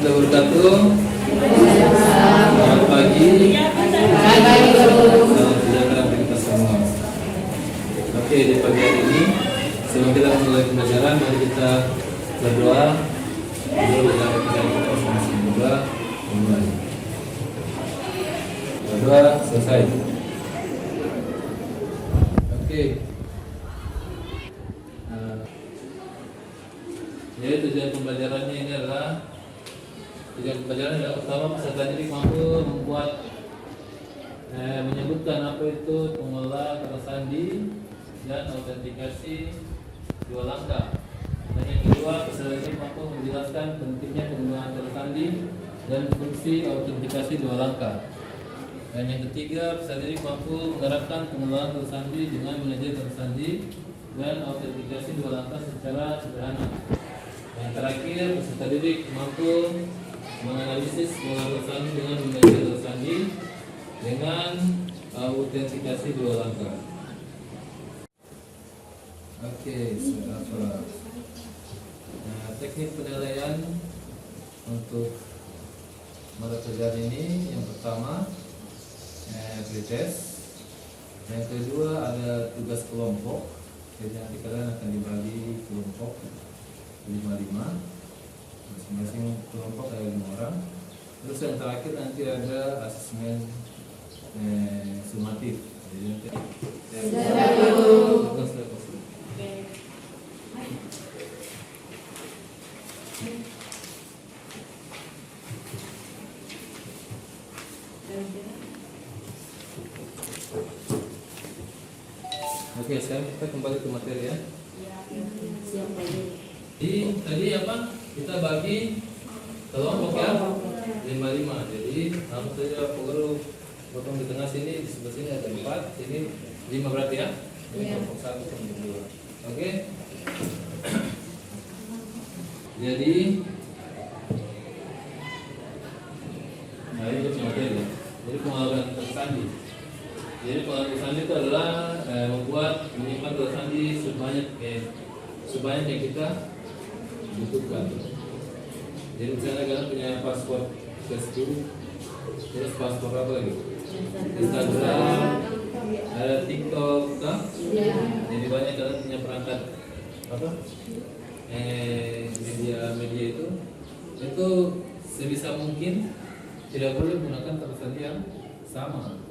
warahmatullahi wabarakatuh. Selamat pagi. Salam sejahtera bagi kita semua. Oke, di pagi hari ini sebelum kita mulai pembelajaran, mari kita berdoa. Berdoa kita masing-masing berdoa. Mulai. Berdoa selesai. Oke. Jadi tujuan pembelajarannya ini adalah pertama peserta didik mampu membuat menyebutkan apa itu pengelola kata sandi dan autentikasi dua langkah. Dan yang kedua, peserta didik mampu menjelaskan pentingnya penggunaan kata sandi dan fungsi autentikasi dua langkah. Dan yang ketiga, peserta didik mampu menerapkan pengelolaan kata sandi dengan manajer kata sandi dan autentikasi dua langkah secara sederhana. Yang terakhir, peserta didik mampu menganalisis pengelolaan kata sandi dengan manajer kata sandi dengan autentikasi dua langkah. Oke, apa? Nah, teknik penilaian untuk mata pelajaran ini yang pertama pretest, yang kedua ada tugas kelompok. Jadi nanti kalian akan dibagi kelompok 5-5, masing-masing kelompok ada 5 orang. Terus yang terakhir nanti ada asesmen sumatif. Jadi nanti Oke, sekarang kita kembali ke materi ya. Jadi tadi apa? Kita bagi kelompok ya 5-5. Jadi langsung saja Guru potong di tengah sini, di sebelah sini ada 4, sini 5 berarti ya. Ini kelompok 1 kelompok 2. Oke. Jadi ini materi ya. Jadi pengalaman tersandi. Jadi pengalaman sandi itu adalah menyimpan kata sandi sebanyak yang kita butuhkan. Jadi misalnya kalian punya paspor Facebook, terus paspor apa lagi? Instagram, ada TikTok, kan? Jadi banyak kalian punya perangkat apa? Media itu sebisa mungkin tidak boleh menggunakan kata sandi yang sama.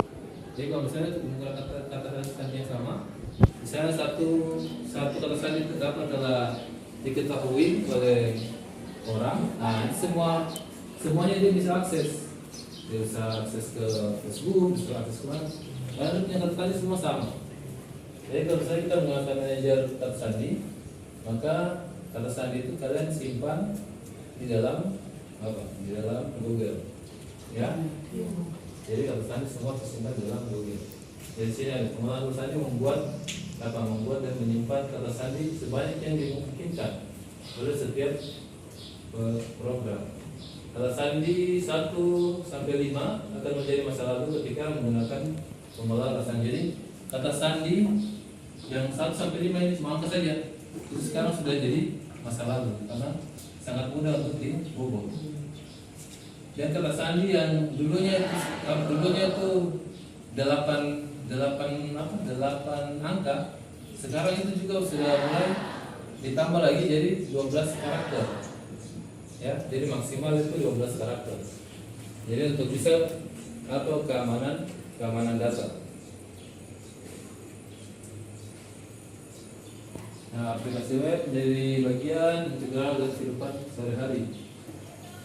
Jadi kalau misalnya menggunakan kata sandi yang sama, misalnya satu kata sandi itu adalah diketahui oleh orang, nah semuanya dia bisa akses. Dia bisa akses ke Facebook, bisa akses ke mana. Karena punya kata sandi semua sama. Jadi kalau misalnya kita menggunakan manajer kata sandi, maka kata sandi itu kalian simpan di dalam apa? Di dalam Google, ya. Jadi kata sandi semua tersimpan di dalam Google. Jadi sini ada pengelolaan kata sandi membuat dan menyimpan kata sandi sebanyak yang dimungkinkan oleh setiap program. Kata sandi 1 sampai 5 akan menjadi masa lalu ketika menggunakan pengelolaan kata sandi. Jadi kata sandi yang 1 sampai 5 ini cuma angka saja. Itu sekarang sudah jadi masa lalu karena sangat mudah untuk dihubung. Dan kata sandi yang dulunya itu 8 angka, sekarang itu juga sudah mulai ditambah lagi jadi 12 karakter. Ya, jadi maksimal itu 12 karakter. Jadi untuk bisa atau keamanan data. Nah, aplikasi web menjadi bagian integral dari kehidupan sehari-hari.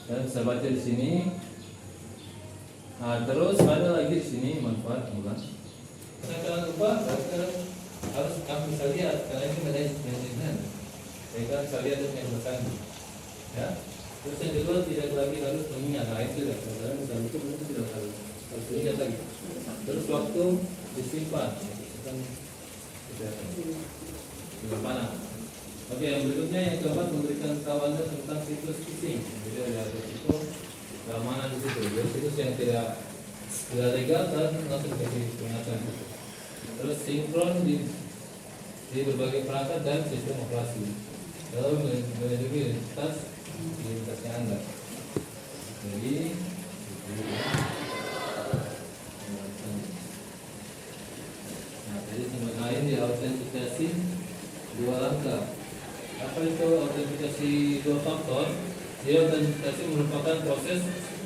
Dan bisa baca di sini. Nah, terus ada lagi di sini manfaat bukan? Jangan lupa, harus kamu bisa lihat karena ini manajemen. Jadi kan bisa lihat yang berkan, ya. Terus yang kedua tidak lagi harus mengingat. Nah, itu tidak. Karena bisa itu tidak harus ingat lagi. Terus waktu disimpan, kan tidak panah. Oke, yang berikutnya yang keempat memberikan tahu Anda tentang situs phishing. Jadi ada resiko keamanan di situ. Jadi situs yang tidak legal dan langsung dikasih peringatan. Terus sinkron di berbagai perangkat dan sistem operasi. Lalu melindungi identitasnya Anda. Jadi nah, jadi tempat lain di autentikasi 2 langkah. Apa itu autentikasi 2 faktor? Jadi autentikasi merupakan proses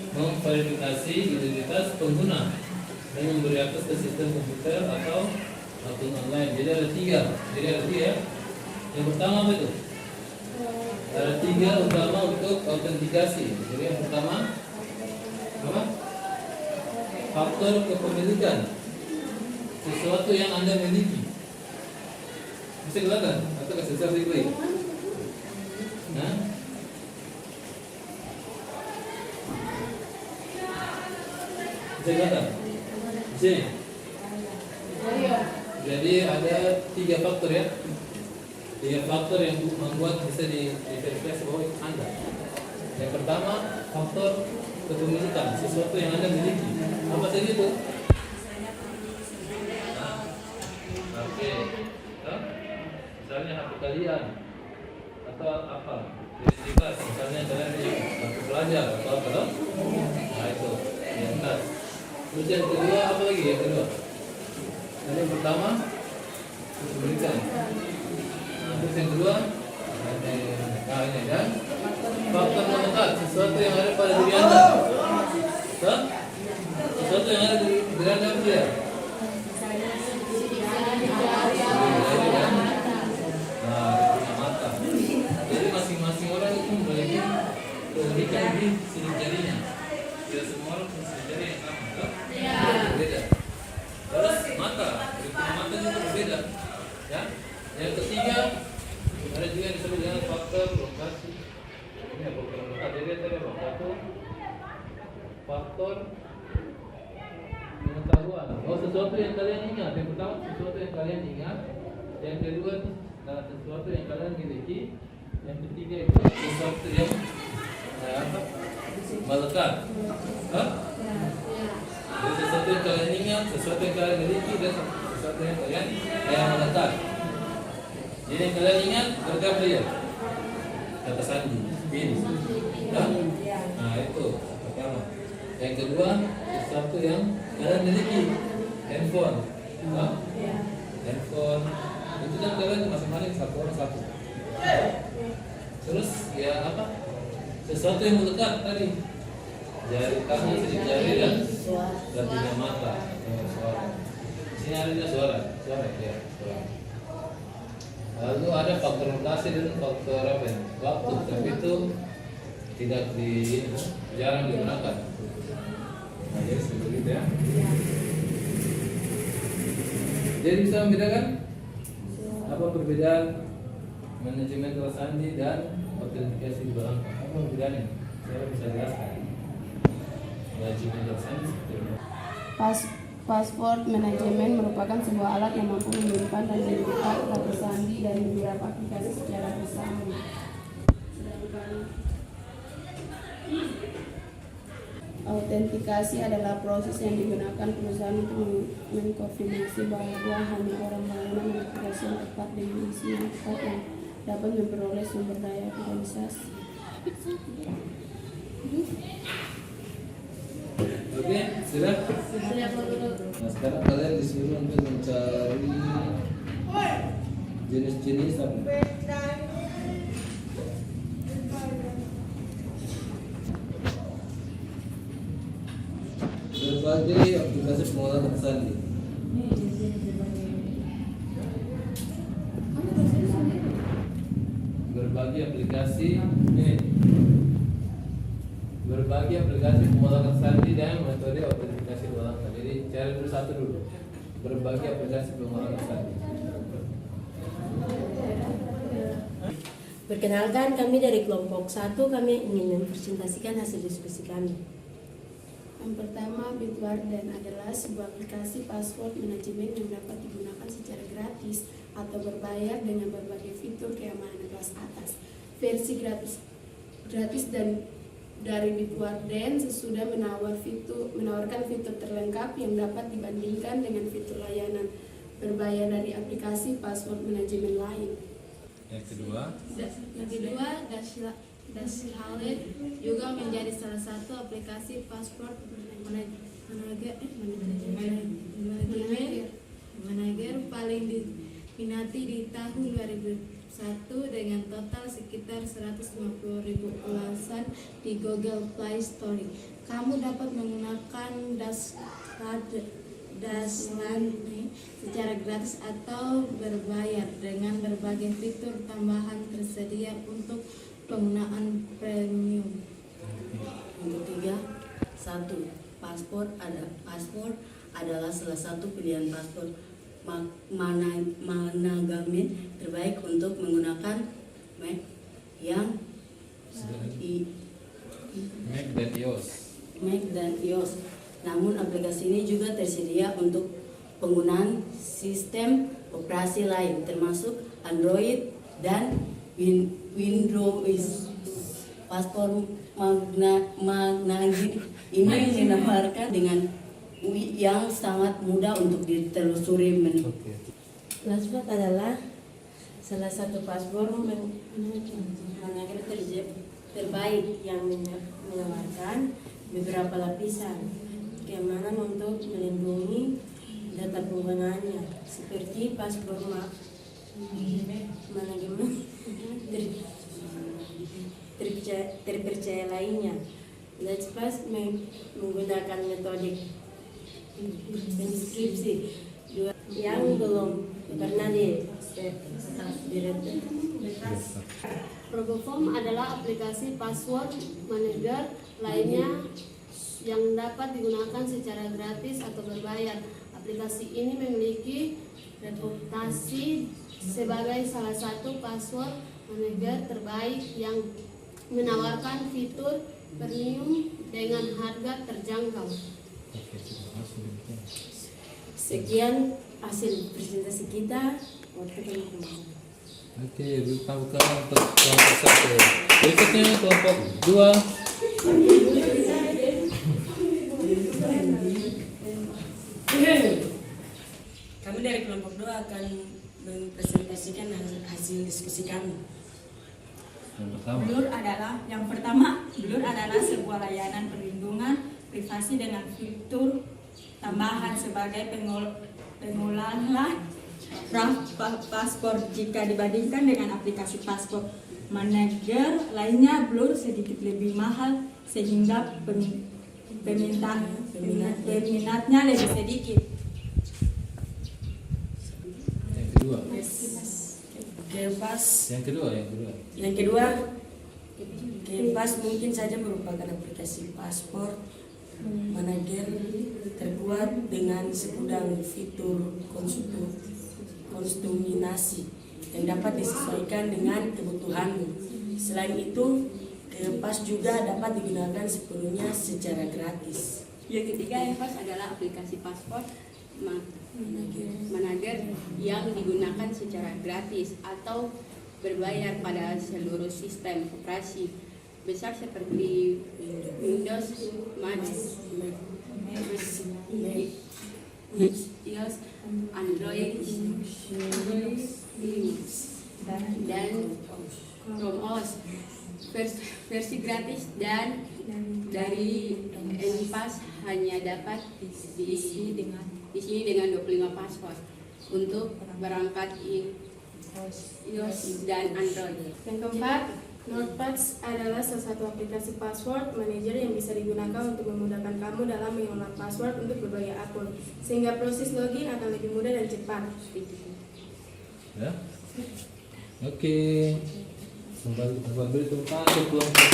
memverifikasi identitas pengguna dan memberi akses ke sistem komputer atau akun online. Jadi ada 3. Jadi ada 3 ya. Yang pertama apa itu? Ada 3 utama untuk autentikasi. Jadi yang pertama apa? Faktor kepemilikan. Sesuatu yang Anda miliki. Bisa kelihatan? Atau kasih saya klik? Nah, bisa kelihatan? Di sini. Jadi ada 3 faktor ya. 3 faktor yang membuat bisa diverifikasi bahwa itu Anda. Yang pertama, faktor kepemilikan, sesuatu yang Anda miliki. Apa saja itu? Oke. Misalnya HP kalian atau apa? Identitas, misalnya kalian di kartu pelajar atau apa? Nah itu, identitas. Terus yang kedua apa lagi? Yang kedua. Yang pertama, kepemilikan. Terus yang kedua, ini dan faktor melekat, sesuatu yang ada pada diri Anda. Sesuatu yang ada di diri Anda apa dia? Mata. Jadi masing-masing orang itu memiliki keunikan di sidik jarinya. Tidak semua orang punya sidik jari yang sama, kan? Berbeda. Terus mata itu berbeda. Ya. Yang ketiga ada juga yang disebut dengan faktor lokasi. Ini apa faktor lokasi? Jadi tadi apa? Faktor pengetahuan. Oh, sesuatu yang kalian ingat. Yang pertama sesuatu yang kalian ingat. Yang kedua sesuatu yang kalian miliki. Yang ketiga itu sesuatu yang melekat. Jadi sesuatu yang kalian ingat, sesuatu yang kalian miliki, dan sesuatu yang kalian melekat. Jadi yang kalian ingat berarti apa dia? Kata sandi, bin. Nah itu pertama. Yang kedua sesuatu yang kalian miliki, handphone. Handphone itu kan kalian masing-masing satu orang satu. Terus ya apa? Sesuatu yang melekat tadi. Jari tangan, sidik jari dan punya mata. Suara. Sini ada suara ya. Suara. Lalu ada faktor rotasi dan faktor apa ya? Waktu, tapi itu tidak jarang digunakan. Nah, jadi seperti itu ya. Jadi bisa membedakan apa perbedaan manajemen tersandi dan autentikasi di belakang? Apa perbedaannya? Saya bisa jelaskan. Manajemen tersandi seperti itu. Password manajemen merupakan sebuah alat yang mampu menyimpan dan membuka kata sandi dari beberapa aplikasi secara bersama. Sedangkan autentikasi adalah proses yang digunakan perusahaan untuk mengkonfirmasi bahwa hanya orang menggunakan aplikasi yang tepat dengan isi yang tepat yang dapat memperoleh sumber daya organisasi. Oke, sudah? Nah, sekarang kalian disuruh untuk mencari jenis-jenis apa? Berbagai aplikasi pengolahan kata sandi. Berbagai aplikasi pengolahan kata sandi dan metode autentikasi ulang. Jadi cari dulu satu dulu. Berbagai aplikasi pengolahan kata sandi. Perkenalkan, kami dari kelompok 1, kami ingin mempresentasikan hasil diskusi kami. Yang pertama, Bitwarden adalah sebuah aplikasi password manajemen yang dapat digunakan secara gratis atau berbayar dengan berbagai fitur keamanan kelas atas. Versi gratis dan dari Bitwarden sesudah menawarkan fitur terlengkap yang dapat dibandingkan dengan fitur layanan berbayar dari aplikasi password manajemen lain. Yang kedua, Dashaled juga menjadi salah satu aplikasi paspor manager paling diminati di tahun 2001 dengan total sekitar 150.000 ulasan di Google Play Store. Kamu dapat menggunakan Dashlane secara gratis atau berbayar dengan berbagai fitur tambahan tersedia untuk penggunaan premium. Yang ketiga, 1. Paspor adalah salah satu pilihan paspor manajemen terbaik untuk menggunakan Mac dan iOS. Namun aplikasi ini juga tersedia untuk penggunaan sistem operasi lain termasuk Android dan Windows. Paspor magnetik ini menawarkan dengan yang sangat mudah untuk ditelusuri. Flashback adalah salah satu paspor terbaik yang menawarkan beberapa lapisan keamanan untuk melindungi data penggunaannya, seperti paspor manajemen terpercaya lainnya. LastPass menggunakan metode inskripsi yang belum pernah Roboform adalah aplikasi password manager lainnya yang dapat digunakan secara gratis atau berbayar. Aplikasi ini memiliki reputasi sebagai salah satu password manager terbaik yang menawarkan fitur premium dengan harga terjangkau. Sekian hasil presentasi kita. Oke, buka untuk kelompok 1. Berikutnya kelompok 2. Kami dari kelompok 2 akan mempresentasikan hasil diskusi kami. Yang pertama, Blur adalah sebuah layanan perlindungan privasi dengan fitur tambahan sebagai pengulangan paspor. Jika dibandingkan dengan aplikasi paspor manager lainnya, Blur sedikit lebih mahal sehingga peminatnya lebih sedikit. Yang kedua, Kepas mungkin saja merupakan aplikasi paspor manager terbuat dengan segudang fitur kustomisasi yang dapat disesuaikan dengan kebutuhanmu. Selain itu, Kepas juga dapat digunakan sepenuhnya secara gratis. Yang ketiga, Kepas adalah aplikasi paspor manager yang digunakan secara gratis atau berbayar pada seluruh sistem operasi besar seperti Windows, Mac, iOS, Android, Linux, dan Chrome OS. Versi gratis dan dari Kepas hanya dapat diisi dengan 25 paspor untuk perangkat iOS dan Android. Yang keempat, Notepad adalah salah satu aplikasi password manager yang bisa digunakan untuk memudahkan kamu dalam mengelola password untuk berbagai akun, sehingga proses login akan lebih mudah dan cepat. Ya. Oke. Kembali tempat ke kelompok.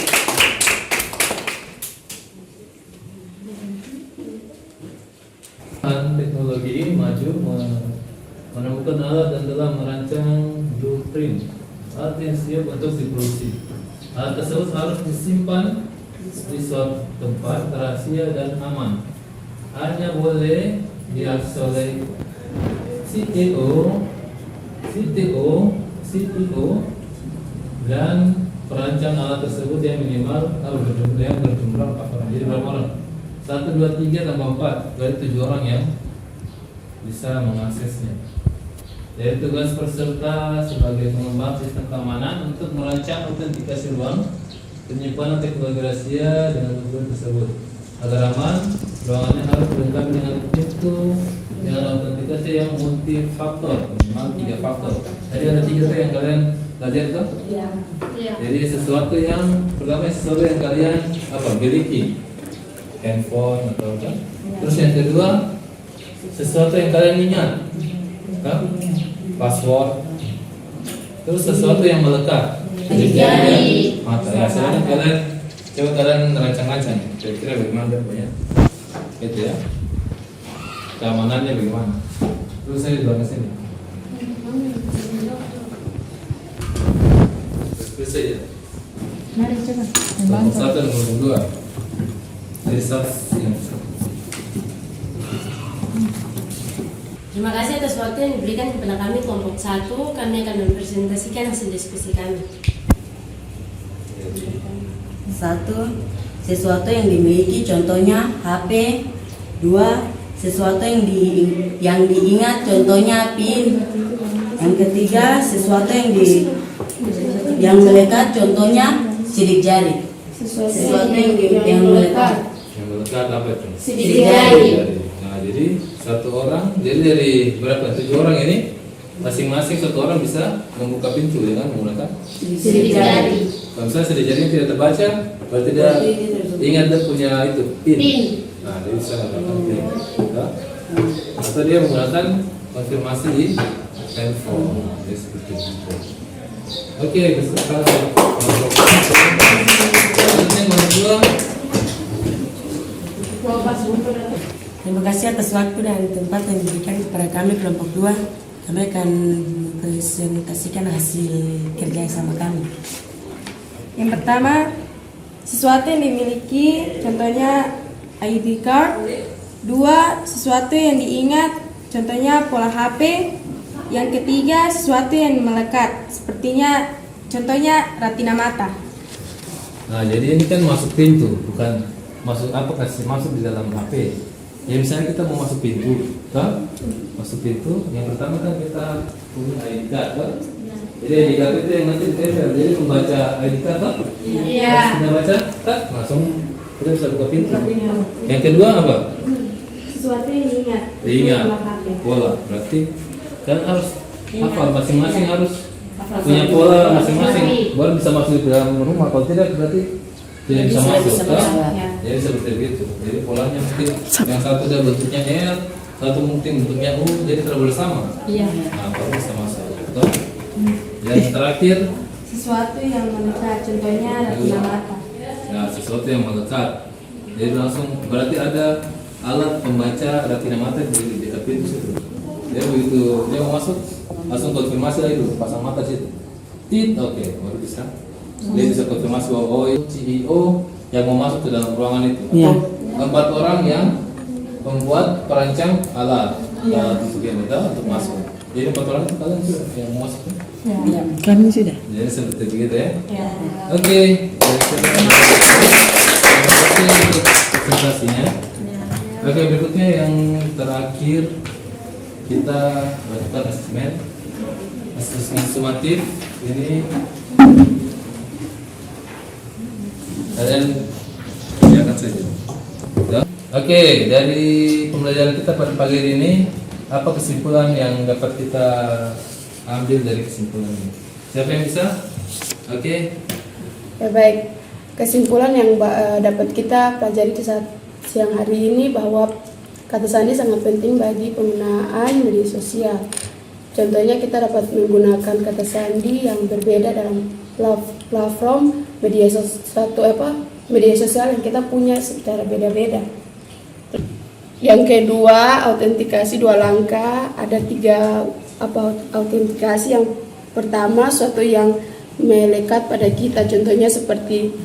Teknologi maju menemukan alat dan telah merancang blueprint alat yang siap untuk diproduksi. Alat tersebut harus disimpan di suatu tempat rahasia dan aman. Hanya boleh diakses oleh CTO dan perancang alat tersebut yang minimal berjumlah 4 orang. Jadi berapa orang? 1, 2, 3 tambah 4, dari 7 orang yang bisa mengaksesnya. Jadi tugas peserta sebagai pengembang sistem keamanan untuk merancang autentikasi ruang penyimpanan teknologi rahasia dengan tujuan tersebut. Agar aman, ruangannya harus dilengkapi dengan pintu dengan autentikasi yang multifaktor, minimal 3 faktor. Jadi ada 3 tuh yang kalian belajar tuh. Iya. Jadi sesuatu yang pertama sesuatu yang kalian miliki, handphone atau apa. Terus yang kedua sesuatu yang kalian ingat, password. Terus sesuatu yang melekat. Jari. Mata ya. Sekarang kalian coba kalian rancang-rancang. Kira-kira bagaimana ya? Gitu ya. Keamanannya bagaimana? Terus saya di belakang sini. Terus saja. Mari coba. Kelompok 1 dan kelompok 2. Dari staff yang Terima kasih atas waktu yang diberikan kepada kami kelompok 1. Kami akan mempresentasikan hasil diskusi kami. 1. Sesuatu yang dimiliki, contohnya HP. 2. Sesuatu yang diingat, contohnya PIN. Yang ketiga, sesuatu yang melekat, contohnya sidik jari. Sesuatu yang melekat. yang melekat apa itu? Sidik jari. Nah, jadi satu orang, jadi dari berapa? 7 orang ini masing-masing satu orang bisa membuka pintu dengan menggunakan Sidik jari. kalau misalnya sidik jarinya tidak terbaca, berarti dia ingat dia punya itu PIN. Nah, dia bisa menggunakan PIN. Ya. Atau dia menggunakan konfirmasi di handphone. Jadi seperti itu. Oke, sekarang yang kedua. Terima kasih atas waktu dan tempat yang diberikan kepada kami kelompok 2. Kami akan presentasikan hasil kerja sama kami. Yang pertama, sesuatu yang dimiliki, contohnya ID card. 2. Sesuatu yang diingat, contohnya pola HP. Yang ketiga, sesuatu yang melekat, sepertinya contohnya retina mata. Nah, jadi ini kan masuk pintu, bukan masuk masuk di dalam HP. Ya misalnya kita mau masuk pintu, kan? Masuk pintu, yang pertama kan kita punya ID card, kan? Jadi ID card itu yang nanti ditempel, jadi membaca ID card, kan? Iya. Kita baca, kan? Langsung kita bisa buka pintu. Yang kedua apa? Sesuatu yang diingat. Diingat. Pola HP. Pola, berarti kan harus hafal masing-masing harus punya pola masing-masing, baru bisa masuk ke dalam rumah. Kalau tidak berarti tidak bisa masuk. Kan? Jadi seperti itu. Jadi polanya mungkin yang satu dia bentuknya L, satu mungkin bentuknya U, jadi tidak boleh sama. Iya. Nah, baru bisa masuk. Betul? Yang terakhir, Sesuatu yang melekat, contohnya retina mata. nah sesuatu yang melekat. Jadi langsung berarti ada alat pembaca retina mata di dekat pintu situ. Jadi begitu dia mau masuk, langsung konfirmasi lagi dulu, pasang mata situ. Oke, baru bisa. Dia bisa konfirmasi bahwa oh itu CEO yang mau masuk ke dalam ruangan itu. Atau 4 orang yang membuat perancang alat untuk untuk masuk. Jadi 4 orang itu kalian sudah yang mau masuk. Kami sudah. Jadi seperti begitu ya. Oke. Terima kasih untuk presentasinya. Oke, berikutnya yang terakhir kita lakukan asesmen sumatif. Ini kalian kerjakan saja. Ya. Oke, dari pembelajaran kita pada pagi ini, apa kesimpulan yang dapat kita ambil dari kesimpulan ini? Siapa yang bisa? Oke. Ya baik, kesimpulan yang dapat kita pelajari di saat siang hari ini bahwa kata sandi sangat penting bagi penggunaan media sosial. Contohnya kita dapat menggunakan kata sandi yang berbeda dalam platform media sosial yang kita punya secara beda-beda. Yang kedua, autentikasi 2 langkah. Ada 3 autentikasi. Yang pertama, suatu yang melekat pada kita, contohnya seperti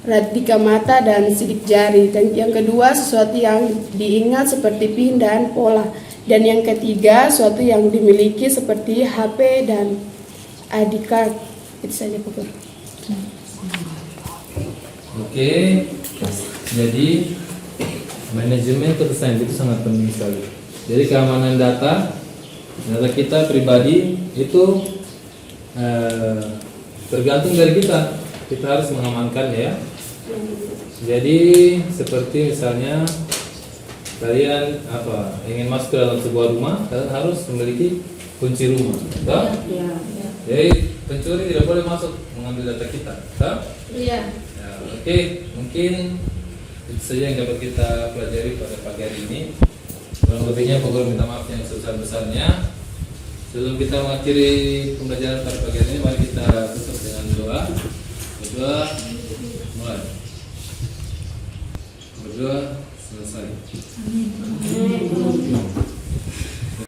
retina mata dan sidik jari. Dan yang kedua, sesuatu yang diingat seperti PIN dan pola. Dan yang ketiga, sesuatu yang dimiliki seperti HP dan ID card. Itu saja, Pak. Oke. Jadi manajemen ketersediaan itu sangat penting sekali. Jadi keamanan data kita pribadi itu tergantung dari kita. kita harus mengamankannya ya. Jadi seperti misalnya kalian ingin masuk ke dalam sebuah rumah, kalian harus memiliki kunci rumah, toh? Ya. Jadi pencuri tidak boleh masuk mengambil data kita, toh? Iya. Ya, oke, mungkin itu saja yang dapat kita pelajari pada pagi hari ini. Kurang lebihnya Pak Guru minta maaf yang sebesar-besarnya. Sebelum kita mengakhiri pembelajaran pada pagi hari ini, mari kita tutup dengan doa. Berdoa, mulai. Berdoa, selesai. Amin.